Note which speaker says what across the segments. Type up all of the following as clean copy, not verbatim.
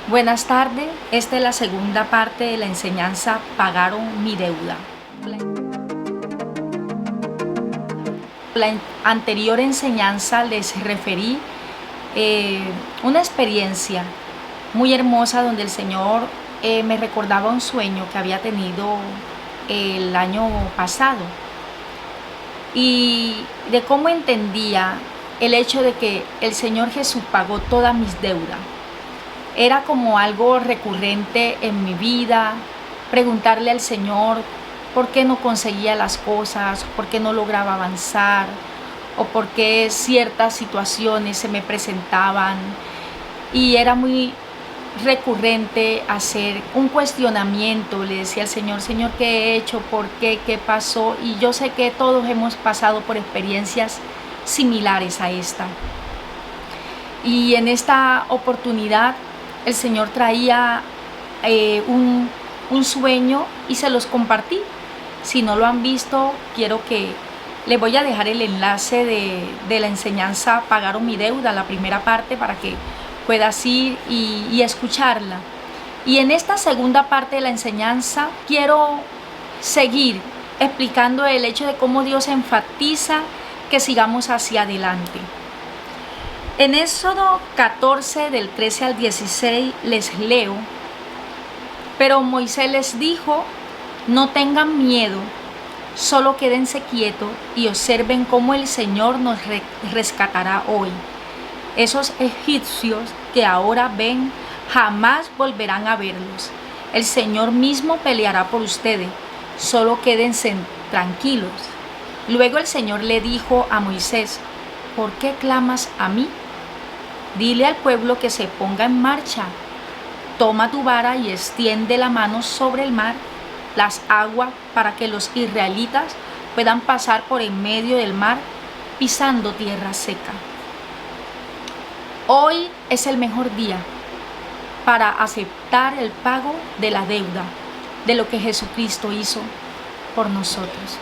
Speaker 1: Buenas tardes, esta es la segunda parte de la enseñanza Pagaron mi deuda. La anterior enseñanza les referí una experiencia muy hermosa donde el Señor me recordaba un sueño que había tenido el año pasado y de cómo entendía el hecho de que el Señor Jesús pagó todas mis deudas. Era como algo recurrente en mi vida, preguntarle al Señor por qué no conseguía las cosas, por qué no lograba avanzar, o por qué ciertas situaciones se me presentaban. Y era muy recurrente hacer un cuestionamiento. Le decía al Señor, Señor, ¿qué he hecho? ¿Por qué? ¿Qué pasó? Y yo sé que todos hemos pasado por experiencias similares a esta. Y en esta oportunidad el Señor traía un sueño y se los compartí. Si no lo han visto, les voy a dejar el enlace de la enseñanza Pagaron mi deuda, la primera parte, para que puedas ir y escucharla. Y en esta segunda parte de la enseñanza quiero seguir explicando el hecho de cómo Dios enfatiza que sigamos hacia adelante. En Éxodo 14, del 13 al 16, les leo: Pero Moisés les dijo, no tengan miedo, solo quédense quietos y observen cómo el Señor nos rescatará hoy. Esos egipcios que ahora ven, jamás volverán a verlos. El Señor mismo peleará por ustedes, solo quédense tranquilos. Luego el Señor le dijo a Moisés, ¿por qué clamas a mí? Dile al pueblo que se ponga en marcha. Toma tu vara y extiende la mano sobre el mar, las aguas, para que los israelitas puedan pasar por en medio del mar, pisando tierra seca. Hoy es el mejor día para aceptar el pago de la deuda, de lo que Jesucristo hizo por nosotros.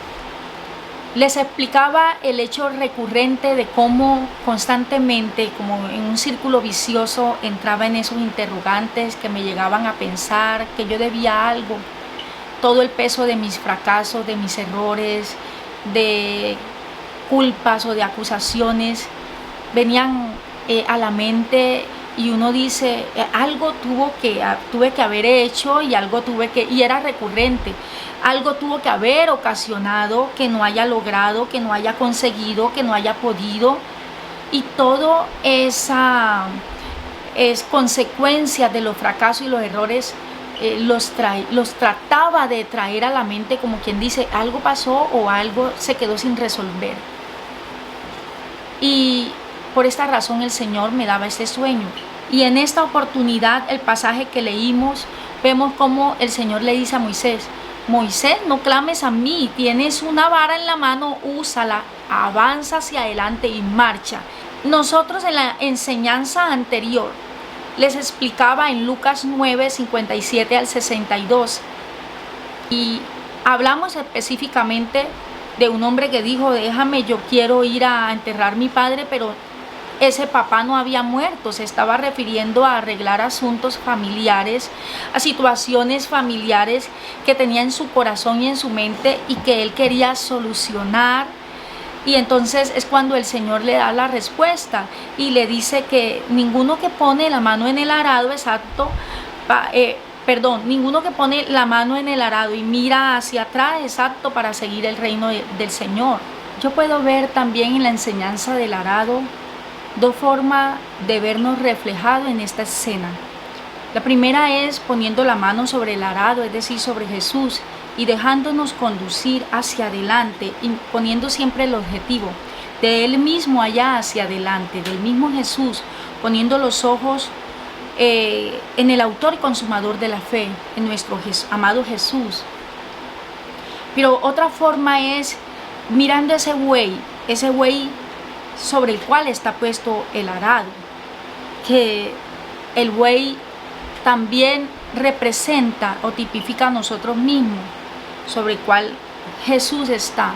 Speaker 1: Les explicaba el hecho recurrente de cómo constantemente, como en un círculo vicioso, entraba en esos interrogantes que me llegaban a pensar que yo debía algo. Todo el peso de mis fracasos, de mis errores, de culpas o de acusaciones venían a la mente, y uno dice, algo tuve que haber hecho y y era recurrente. Algo tuvo que haber ocasionado que no haya logrado, que no haya conseguido, que no haya podido. Y todo esa es consecuencia de los fracasos y los errores. Los trataba de traer a la mente, como quien dice, algo pasó o algo se quedó sin resolver. Y por esta razón el Señor me daba este sueño. Y en esta oportunidad, el pasaje que leímos, vemos cómo el Señor le dice a Moisés, Moisés, no clames a mí, tienes una vara en la mano, úsala, avanza hacia adelante y marcha. Nosotros en la enseñanza anterior les explicaba en Lucas 9, 57 al 62, y hablamos específicamente de un hombre que dijo, déjame, yo quiero ir a enterrar a mi padre, pero ese papá no había muerto. Se estaba refiriendo a arreglar asuntos familiares, a situaciones familiares que tenía en su corazón y en su mente y que él quería solucionar. Y entonces es cuando el Señor le da la respuesta y le dice que ninguno que pone la mano en el arado, ninguno que pone la mano en el arado y mira hacia atrás es apto para seguir el reino del Señor. Yo puedo ver también en la enseñanza del arado dos formas de vernos reflejados en esta escena. La primera es poniendo la mano sobre el arado, es decir, sobre Jesús, y dejándonos conducir hacia adelante, y poniendo siempre el objetivo de Él mismo allá hacia adelante, del mismo Jesús, poniendo los ojos en el autor y consumador de la fe, en nuestro amado Jesús. Pero otra forma es mirando ese buey sobre el cual está puesto el arado, que el buey también representa o tipifica a nosotros mismos, sobre el cual Jesús está.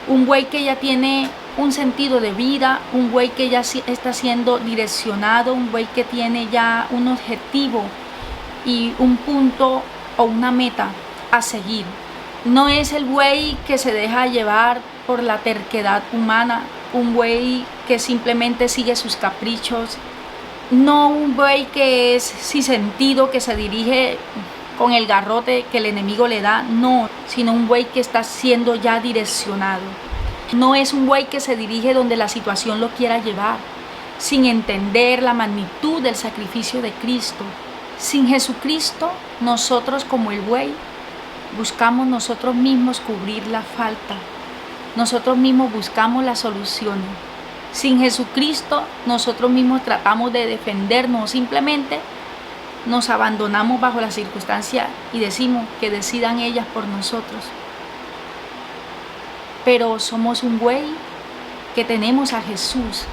Speaker 1: Un buey que ya tiene un sentido de vida, un buey que ya está siendo direccionado, un buey que tiene ya un objetivo y un punto o una meta a seguir. No es el buey que se deja llevar por la terquedad humana, un buey que simplemente sigue sus caprichos, no un buey que es sin sentido, que se dirige con el garrote que el enemigo le da, no, sino un buey que está siendo ya direccionado. No es un buey que se dirige donde la situación lo quiera llevar, sin entender la magnitud del sacrificio de Cristo. Sin Jesucristo, nosotros como el buey, buscamos nosotros mismos cubrir la falta. Nosotros mismos buscamos las soluciones. Sin Jesucristo, nosotros mismos tratamos de defendernos, simplemente nos abandonamos bajo la circunstancia y decimos que decidan ellas por nosotros. Pero somos un buey que tenemos a Jesús,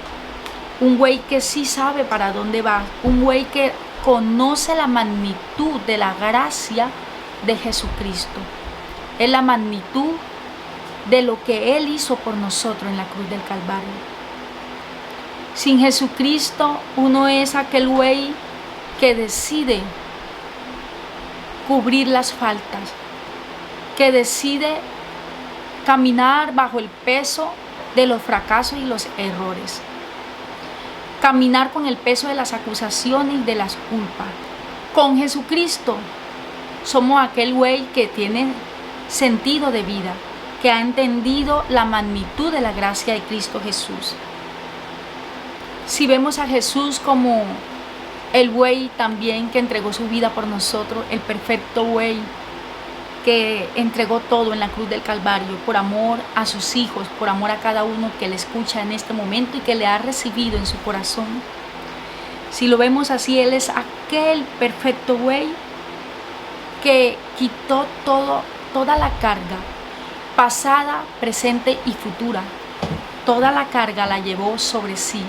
Speaker 1: un buey que sí sabe para dónde va, un buey que conoce la magnitud de la gracia de Jesucristo. Es la magnitud de lo que Él hizo por nosotros en la cruz del Calvario. Sin Jesucristo, uno es aquel buey que decide cubrir las faltas, que decide caminar bajo el peso de los fracasos y los errores, caminar con el peso de las acusaciones y de las culpas. Con Jesucristo somos aquel buey que tiene sentido de vida, que ha entendido la magnitud de la gracia de Cristo Jesús. Si vemos a Jesús como el buey también que entregó su vida por nosotros, el perfecto buey que entregó todo en la cruz del Calvario por amor a sus hijos, por amor a cada uno que le escucha en este momento y que le ha recibido en su corazón. Si lo vemos así, Él es aquel perfecto buey que quitó toda la carga, pasada, presente y futura. Toda la carga la llevó sobre sí.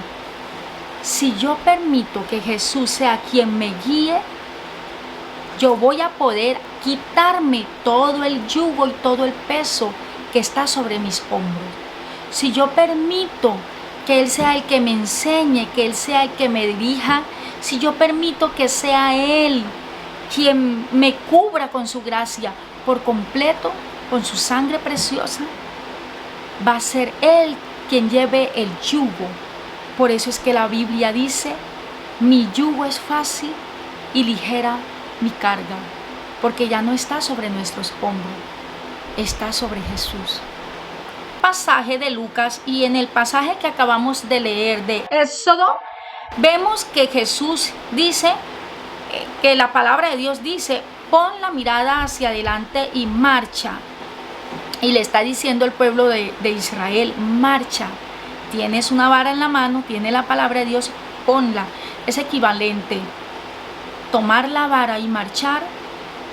Speaker 1: Si yo permito que Jesús sea quien me guíe, yo voy a poder quitarme todo el yugo y todo el peso que está sobre mis hombros. Si yo permito que Él sea el que me enseñe, que Él sea el que me dirija, si yo permito que sea Él quien me cubra con su gracia por completo, con su sangre preciosa, va a ser Él quien lleve el yugo. Por eso es que la Biblia dice, mi yugo es fácil y ligera mi carga, porque ya no está sobre nuestros hombros, está sobre Jesús. Pasaje de Lucas, y en el pasaje que acabamos de leer de Éxodo, vemos que Jesús dice, que la palabra de Dios dice, pon la mirada hacia adelante y marcha. Y le está diciendo al pueblo de Israel, marcha. Tienes una vara en la mano, tiene la palabra de Dios, ponla. Es equivalente tomar la vara y marchar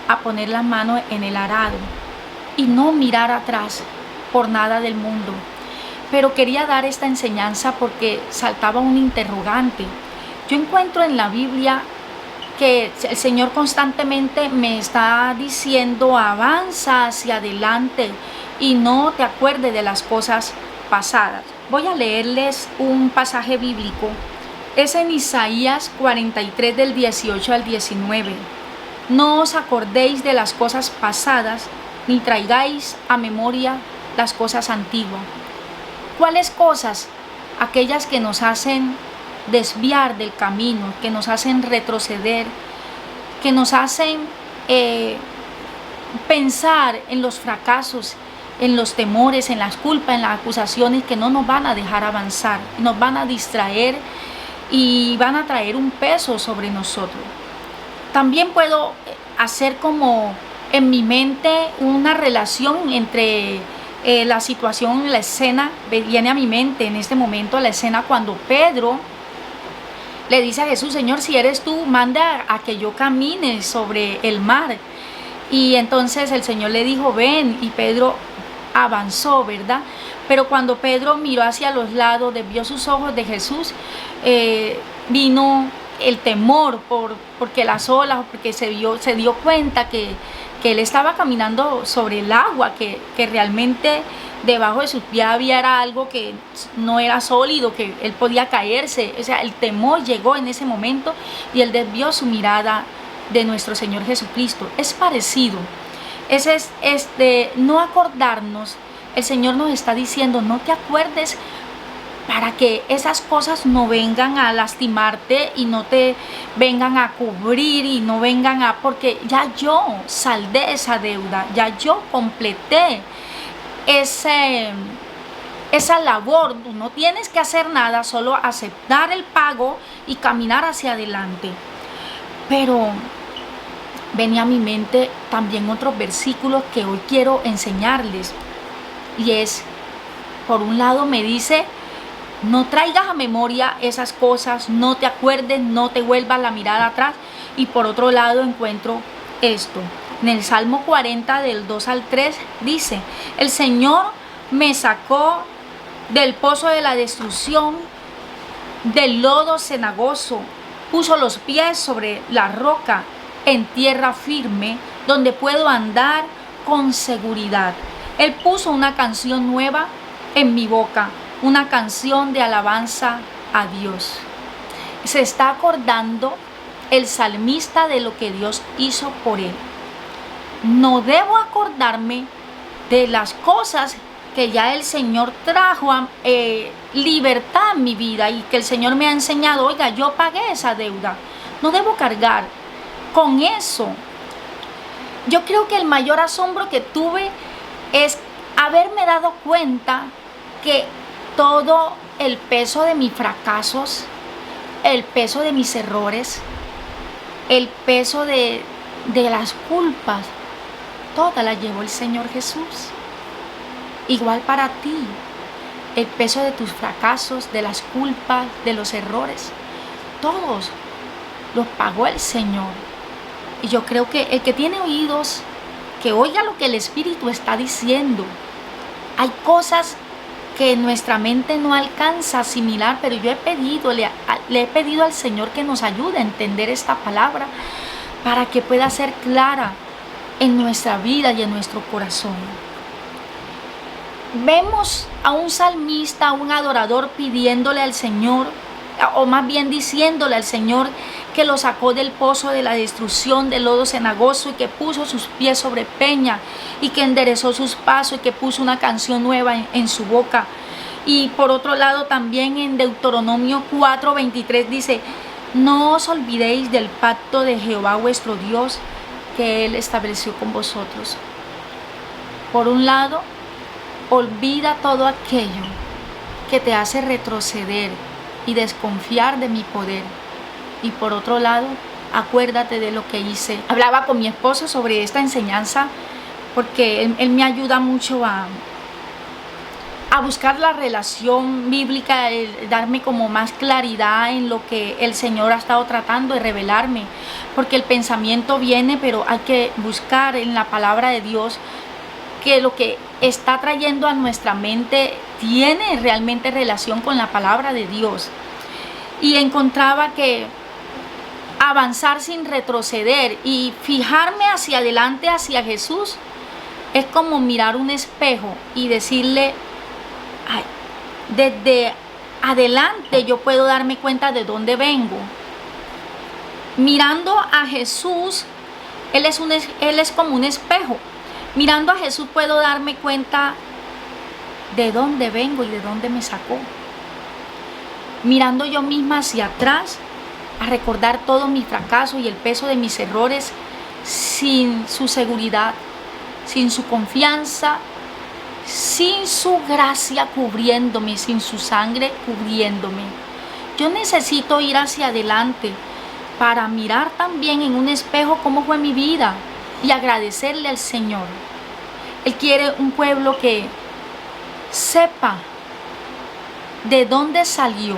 Speaker 1: a poner la mano en el arado y no mirar atrás por nada del mundo. Pero quería dar esta enseñanza porque saltaba un interrogante. Yo encuentro en la Biblia que el Señor constantemente me está diciendo, avanza hacia adelante y no te acuerdes de las cosas pasadas. Voy a leerles un pasaje bíblico. Es en Isaías 43 del 18 al 19. No os acordéis de las cosas pasadas, ni traigáis a memoria las cosas antiguas. ¿Cuáles cosas? Aquellas que nos hacen desviar del camino, que nos hacen retroceder, que nos hacen pensar en los fracasos, en los temores, en las culpas, en las acusaciones que no nos van a dejar avanzar, nos van a distraer y van a traer un peso sobre nosotros. También puedo hacer como en mi mente una relación entre la situación, la escena, viene a mi mente en este momento la escena cuando Pedro le dice a Jesús, Señor, si eres tú, manda a que yo camine sobre el mar. Y entonces el Señor le dijo, ven, y Pedro avanzó, ¿verdad? Pero cuando Pedro miró hacia los lados, desvió sus ojos de Jesús, vino el temor porque las olas, porque se dio cuenta que él estaba caminando sobre el agua, que realmente debajo de sus pies había algo que no era sólido, que él podía caerse. O sea, el temor llegó en ese momento y él desvió su mirada de nuestro Señor Jesucristo. Es parecido. Es de no acordarnos. El Señor nos está diciendo, no te acuerdes, para que esas cosas no vengan a lastimarte y no te vengan a cubrir y no vengan a... Porque ya yo saldé esa deuda, ya yo completé esa labor. No tienes que hacer nada, solo aceptar el pago y caminar hacia adelante. Pero venía a mi mente también otros versículos que hoy quiero enseñarles. Y es, por un lado me dice, no traigas a memoria esas cosas, no te acuerdes, no te vuelvas la mirada atrás. Y por otro lado encuentro esto. En el Salmo 40 del 2 al 3 dice, el Señor me sacó del pozo de la destrucción, del lodo cenagoso, puso los pies sobre la roca, en tierra firme, donde puedo andar con seguridad. Él puso una canción nueva en mi boca, una canción de alabanza a Dios. Se está acordando el salmista de lo que Dios hizo por él. No debo acordarme de las cosas que ya el Señor trajo libertad en mi vida y que el Señor me ha enseñado, oiga, yo pagué esa deuda. No debo cargar con eso. Yo creo que el mayor asombro que tuve es haberme dado cuenta que todo el peso de mis fracasos, el peso de mis errores, el peso de las culpas, todas las llevó el Señor Jesús. Igual para ti, el peso de tus fracasos, de las culpas, de los errores, todos los pagó el Señor. Y yo creo que el que tiene oídos, que oiga lo que el Espíritu está diciendo. Hay cosas que nuestra mente no alcanza a asimilar, pero yo le he pedido al Señor que nos ayude a entender esta palabra para que pueda ser clara en nuestra vida y en nuestro corazón. Vemos a un salmista, a un adorador pidiéndole al Señor, o más bien diciéndole al Señor que lo sacó del pozo de la destrucción, del lodo cenagoso, y que puso sus pies sobre peña, y que enderezó sus pasos, y que puso una canción nueva en su boca. Y por otro lado también en Deuteronomio 4:23 dice, no os olvidéis del pacto de Jehová vuestro Dios, que Él estableció con vosotros. Por un lado, olvida todo aquello que te hace retroceder y desconfiar de mi poder. Y por otro lado, acuérdate de lo que hice. Hablaba con mi esposo sobre esta enseñanza porque él me ayuda mucho a buscar la relación bíblica, darme como más claridad en lo que el Señor ha estado tratando de revelarme. Porque el pensamiento viene, pero hay que buscar en la palabra de Dios que lo que está trayendo a nuestra mente tiene realmente relación con la palabra de Dios. Y encontraba que avanzar sin retroceder y fijarme hacia adelante, hacia Jesús, es como mirar un espejo y decirle, ay, desde adelante yo puedo darme cuenta de dónde vengo. Mirando a Jesús, Él es como un espejo. Mirando a Jesús puedo darme cuenta de dónde vengo y de dónde me sacó. Mirando yo misma hacia atrás, a recordar todos mis fracasos y el peso de mis errores, sin su seguridad, sin su confianza, sin su gracia cubriéndome, sin su sangre cubriéndome. Yo necesito ir hacia adelante para mirar también en un espejo cómo fue mi vida y agradecerle al Señor. Él quiere un pueblo que sepa de dónde salió.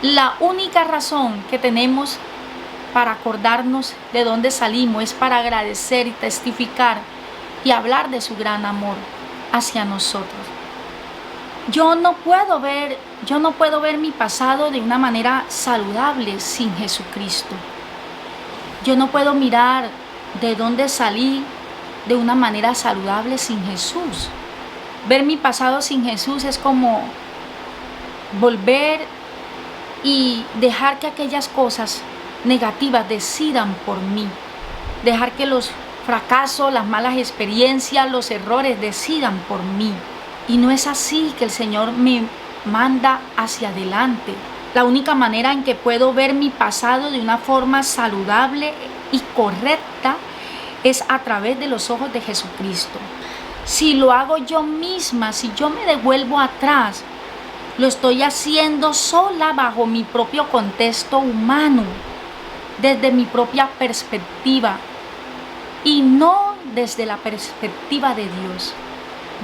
Speaker 1: La única razón que tenemos para acordarnos de dónde salimos es para agradecer y testificar y hablar de su gran amor hacia nosotros. Yo no puedo ver mi pasado de una manera saludable sin Jesucristo. Yo no puedo mirar de dónde salí de una manera saludable sin Jesús. Ver mi pasado sin Jesús es como volver y dejar que aquellas cosas negativas decidan por mí. Dejar que los fracasos, las malas experiencias, los errores decidan por mí. Y no es así que el Señor me manda hacia adelante. La única manera en que puedo ver mi pasado de una forma saludable y correcta es a través de los ojos de Jesucristo. Si lo hago yo misma, si yo me devuelvo atrás, lo estoy haciendo sola bajo mi propio contexto humano, desde mi propia perspectiva y no desde la perspectiva de Dios.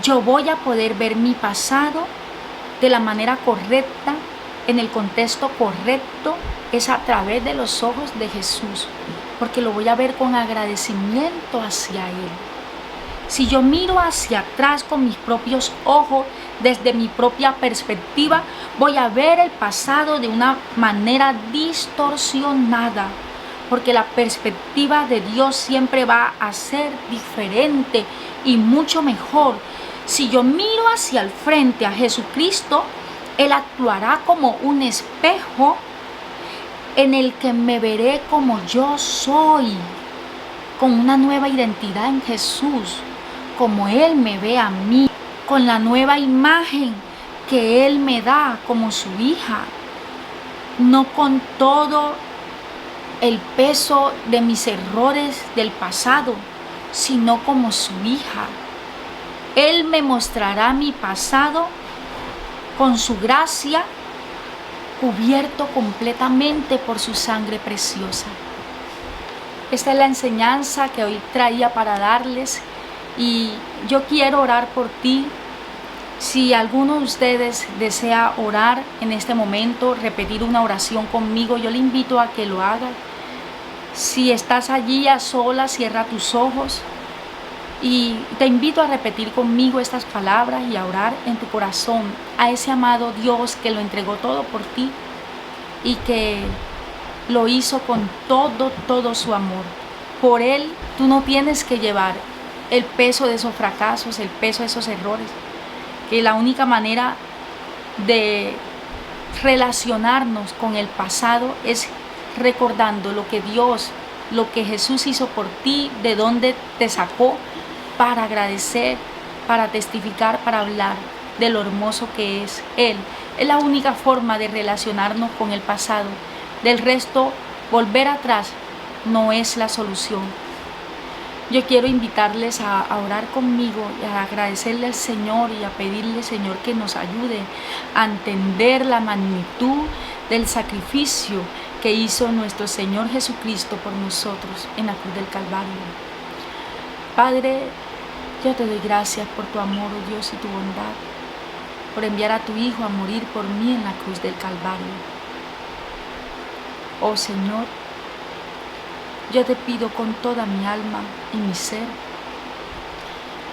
Speaker 1: Yo voy a poder ver mi pasado de la manera correcta, en el contexto correcto, es a través de los ojos de Jesús, porque lo voy a ver con agradecimiento hacia Él. Si yo miro hacia atrás con mis propios ojos, desde mi propia perspectiva, voy a ver el pasado de una manera distorsionada, porque la perspectiva de Dios siempre va a ser diferente y mucho mejor. Si yo miro hacia el frente a Jesucristo, Él actuará como un espejo en el que me veré como yo soy, con una nueva identidad en Jesús, como Él me ve a mí, con la nueva imagen que Él me da como su hija, no con todo el peso de mis errores del pasado, sino como su hija. Él me mostrará mi pasado con su gracia, cubierto completamente por su sangre preciosa. Esta es la enseñanza que hoy traía para darles y yo quiero orar por ti. Si alguno de ustedes desea orar en este momento, repetir una oración conmigo, yo le invito a que lo haga. Si estás allí a solas, cierra tus ojos y te invito a repetir conmigo estas palabras y a orar en tu corazón a ese amado Dios que lo entregó todo por ti y que lo hizo con todo su amor. Por Él tú no tienes que llevar el peso de esos fracasos, el peso de esos errores, que la única manera de relacionarnos con el pasado es recordando lo que Dios, lo que Jesús hizo por ti, de dónde te sacó, para agradecer, para testificar, para hablar de lo hermoso que es Él. Es la única forma de relacionarnos con el pasado. Del resto, volver atrás no es la solución. Yo quiero invitarles a orar conmigo y a agradecerle al Señor y a pedirle, Señor, que nos ayude a entender la magnitud del sacrificio que hizo nuestro Señor Jesucristo por nosotros en la cruz del Calvario. Padre, yo te doy gracias por tu amor, oh Dios, y tu bondad, por enviar a tu Hijo a morir por mí en la cruz del Calvario. Oh Señor, yo te pido con toda mi alma y mi ser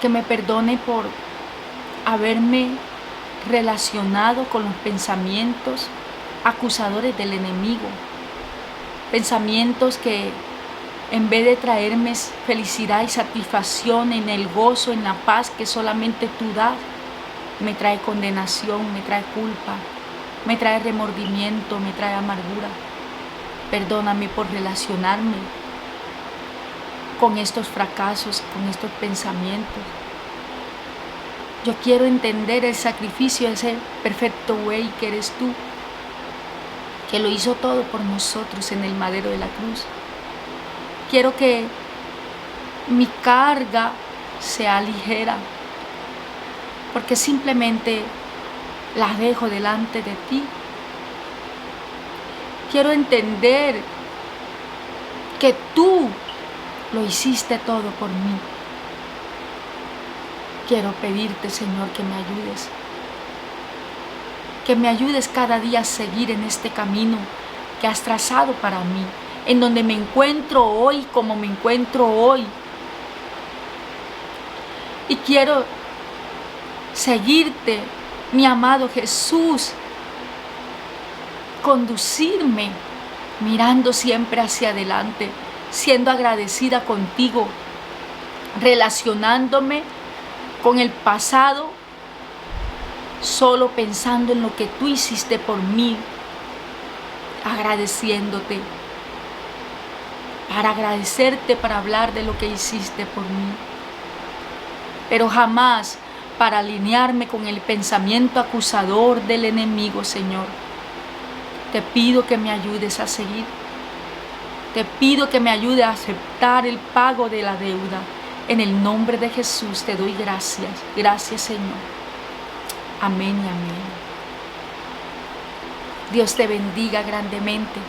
Speaker 1: que me perdone por haberme relacionado con los pensamientos acusadores del enemigo, pensamientos que en vez de traerme felicidad y satisfacción en el gozo, en la paz que solamente tú das, me trae condenación, me trae culpa, me trae remordimiento, me trae amargura. Perdóname por relacionarme con estos fracasos, con estos pensamientos. Yo quiero entender el sacrificio de ese perfecto Güey que eres tú, que lo hizo todo por nosotros en el madero de la cruz. Quiero que mi carga sea ligera, porque simplemente la dejo delante de ti. Quiero entender que tú lo hiciste todo por mí. Quiero pedirte, Señor, que me ayudes. Que me ayudes cada día a seguir en este camino que has trazado para mí, en donde me encuentro hoy como me encuentro hoy. Y quiero seguirte mi amado Jesús, conducirme mirando siempre hacia adelante, siendo agradecida contigo, relacionándome con el pasado, solo pensando en lo que tú hiciste por mí, agradeciéndote, para agradecerte, para hablar de lo que hiciste por mí, pero jamás para alinearme con el pensamiento acusador del enemigo, Señor. Te pido que me ayudes a seguir. Te pido que me ayudes a aceptar el pago de la deuda. En el nombre de Jesús te doy gracias. Gracias, Señor. Amén y amén. Dios te bendiga grandemente.